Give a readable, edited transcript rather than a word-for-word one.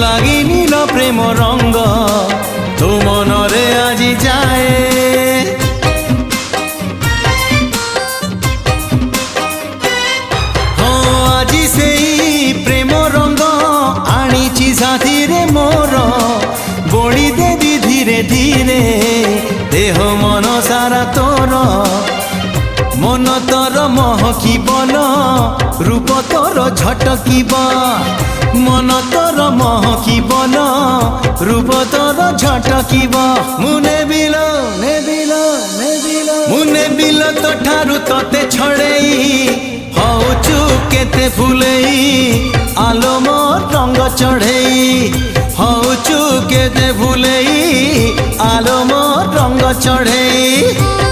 লাগিনিল প্রেম রঙ্গ তো মনরে আজি যায় আজি সেই প্রেম রঙ্গ আনিছি সাথীরে মোর বড়ি দেবি ধীরে ধীরে দেহ মন সারা তোর মন তোর মহকিবন রূপ তোর ঝটকিব মন তোর মহকিবন রূপ তোর ঝটকিব মুনে বিল মুনে বিল তোঠারু তোতে ছড়েই হউচু কেতে ফুলেই আলো মোর রঙ্গ চढ़ेई হউচু কেতে ফুলেই আলো মোর রঙ্গ চढ़ेई